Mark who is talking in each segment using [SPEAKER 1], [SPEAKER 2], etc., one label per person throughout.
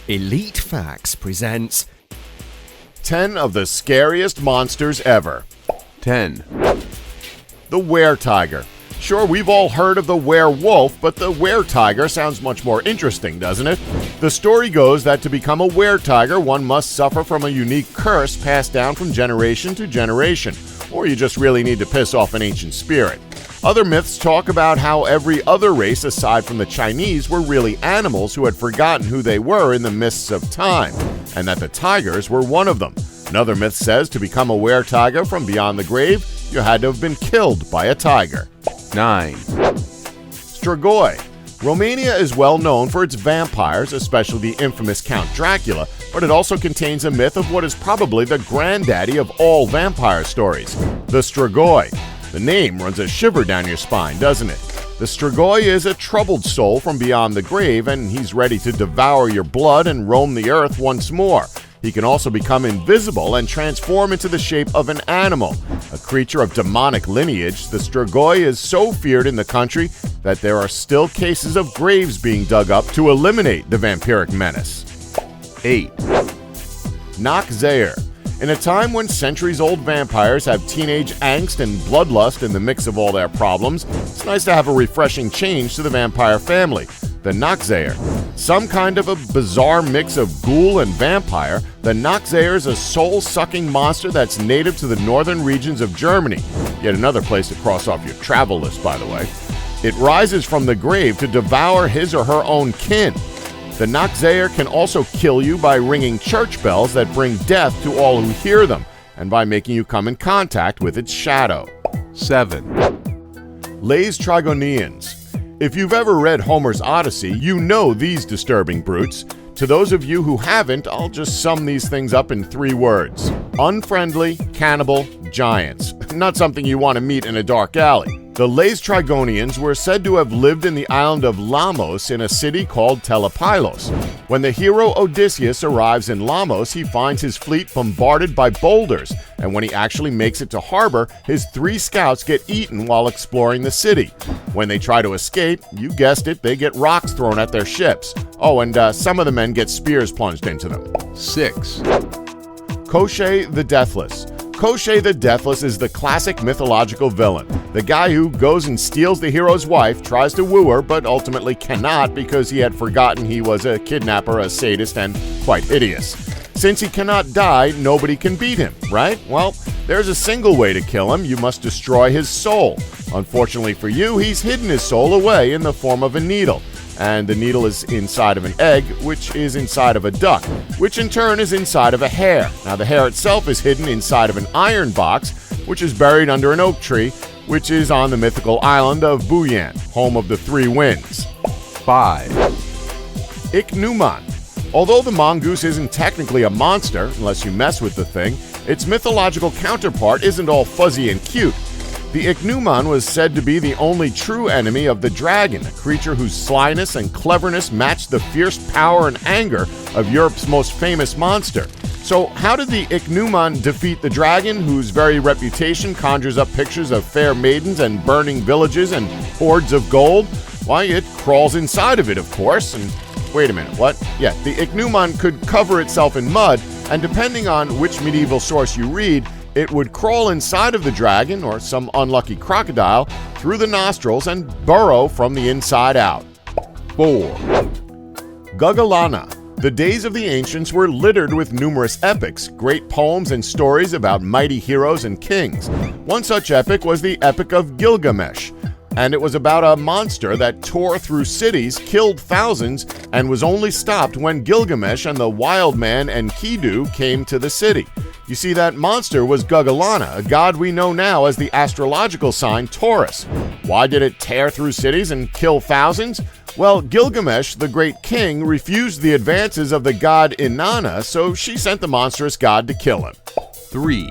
[SPEAKER 1] Elite Facts presents
[SPEAKER 2] 10 of the scariest monsters ever.
[SPEAKER 3] 10.
[SPEAKER 2] The Weretiger. Sure, we've all heard of the werewolf, but the weretiger sounds much more interesting, doesn't it? The story goes that to become a weretiger, one must suffer from a unique curse passed down from generation to generation, or you just really need to piss off an ancient spirit. Other myths talk about how every other race aside from the Chinese were really animals who had forgotten who they were in the mists of time, and that the tigers were one of them. Another myth says to become a weretiger from beyond the grave, you had to have been killed by a tiger.
[SPEAKER 3] 9.
[SPEAKER 2] Strigoi. Romania is well known for its vampires, especially the infamous Count Dracula, but it also contains a myth of what is probably the granddaddy of all vampire stories, the Strigoi. The name runs a shiver down your spine, doesn't it? The Strigoi is a troubled soul from beyond the grave, and he's ready to devour your blood and roam the earth once more. He can also become invisible and transform into the shape of an animal. A creature of demonic lineage, the Strigoi is so feared in the country that there are still cases of graves being dug up to eliminate the vampiric menace.
[SPEAKER 3] 8.
[SPEAKER 2] Zaire. In a time when centuries-old vampires have teenage angst and bloodlust in the mix of all their problems, it's nice to have a refreshing change to the vampire family, the Zaire. Some kind of a bizarre mix of ghoul and vampire, the Zaire is a soul-sucking monster that's native to the northern regions of Germany. Yet another place to cross off your travel list, by the way. It rises from the grave to devour his or her own kin. The Zaire can also kill you by ringing church bells that bring death to all who hear them, and by making you come in contact with its shadow.
[SPEAKER 3] 7.
[SPEAKER 2] Lais Trigonians. If you've ever read Homer's Odyssey, you know these disturbing brutes. To those of you who haven't, I'll just sum these things up in 3 words. Unfriendly, cannibal, giants. Not something you want to meet in a dark alley. The Lais Trigonians were said to have lived in the island of Lamos in a city called Telepylos. When the hero Odysseus arrives in Lamos, he finds his fleet bombarded by boulders, and when he actually makes it to harbor, his 3 scouts get eaten while exploring the city. When they try to escape, you guessed it, they get rocks thrown at their ships. Oh, and some of the men get spears plunged into them.
[SPEAKER 3] 6.
[SPEAKER 2] Koschei the Deathless. Koschei the Deathless is the classic mythological villain. The guy who goes and steals the hero's wife, tries to woo her, but ultimately cannot because he had forgotten he was a kidnapper, a sadist, and quite hideous. Since he cannot die, nobody can beat him, right? Well, there's a single way to kill him. You must destroy his soul. Unfortunately for you, he's hidden his soul away in the form of a needle. And the needle is inside of an egg, which is inside of a duck, which in turn is inside of a hare. Now, the hare itself is hidden inside of an iron box, which is buried under an oak tree, which is on the mythical island of Buyan, home of the 3 winds.
[SPEAKER 3] 5.
[SPEAKER 2] Newman. Although the mongoose isn't technically a monster, unless you mess with the thing, its mythological counterpart isn't all fuzzy and cute. The Newman was said to be the only true enemy of the dragon, a creature whose slyness and cleverness matched the fierce power and anger of Europe's most famous monster. So how did the Newman defeat the dragon, whose very reputation conjures up pictures of fair maidens and burning villages and hoards of gold? Why, it crawls inside of it, of course, and wait a minute, what? Yeah, the Newman could cover itself in mud, and depending on which medieval source you read, it would crawl inside of the dragon, or some unlucky crocodile, through the nostrils and burrow from the inside out.
[SPEAKER 3] 4.
[SPEAKER 2] Gugalana. The days of the ancients were littered with numerous epics, great poems and stories about mighty heroes and kings. One such epic was the Epic of Gilgamesh, and it was about a monster that tore through cities, killed thousands, and was only stopped when Gilgamesh and the wild man Enkidu came to the city. You see, that monster was Gugalana, a god we know now as the astrological sign Taurus. Why did it tear through cities and kill thousands? Well, Gilgamesh, the great king, refused the advances of the god Inanna, so she sent the monstrous god to kill him.
[SPEAKER 3] 3.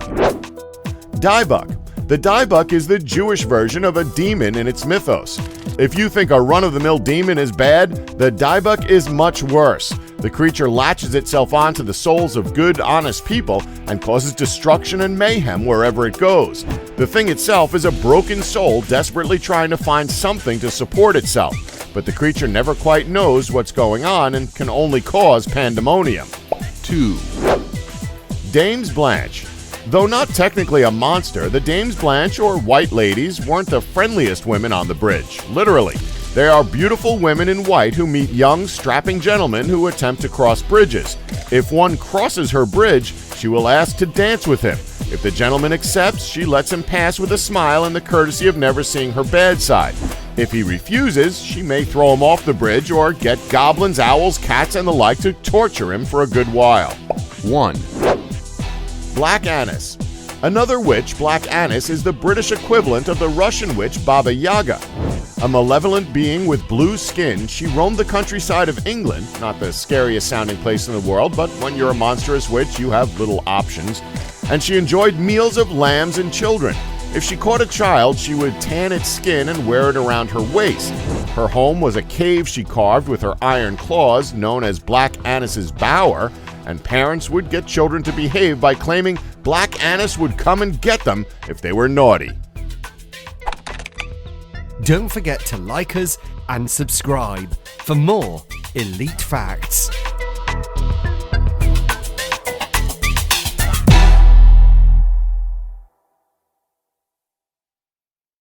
[SPEAKER 2] Dybbuk. The Dybbuk is the Jewish version of a demon in its mythos. If you think a run-of-the-mill demon is bad, the Dybbuk is much worse. The creature latches itself onto the souls of good, honest people and causes destruction and mayhem wherever it goes. The thing itself is a broken soul desperately trying to find something to support itself. but the creature never quite knows what's going on and can only cause pandemonium.
[SPEAKER 3] 2,
[SPEAKER 2] Dames Blanche. Though not technically a monster, the Dames Blanche, or White Ladies, weren't the friendliest women on the bridge. Literally. They are beautiful women in white who meet young, strapping gentlemen who attempt to cross bridges. If one crosses her bridge, she will ask to dance with him. If the gentleman accepts, she lets him pass with a smile and the courtesy of never seeing her bad side. If he refuses, she may throw him off the bridge or get goblins, owls, cats, and the like to torture him for a good while.
[SPEAKER 3] 1,
[SPEAKER 2] Black Annis. Another witch, Black Annis, is the British equivalent of the Russian witch Baba Yaga. A malevolent being with blue skin, she roamed the countryside of England, not the scariest sounding place in the world, but when you're a monstrous witch, you have little options. And she enjoyed meals of lambs and children. If she caught a child, she would tan its skin and wear it around her waist. Her home was a cave she carved with her iron claws, known as Black Annis's Bower, and parents would get children to behave by claiming Black Annis would come and get them if they were naughty.
[SPEAKER 1] Don't forget to like us and subscribe for more elite facts.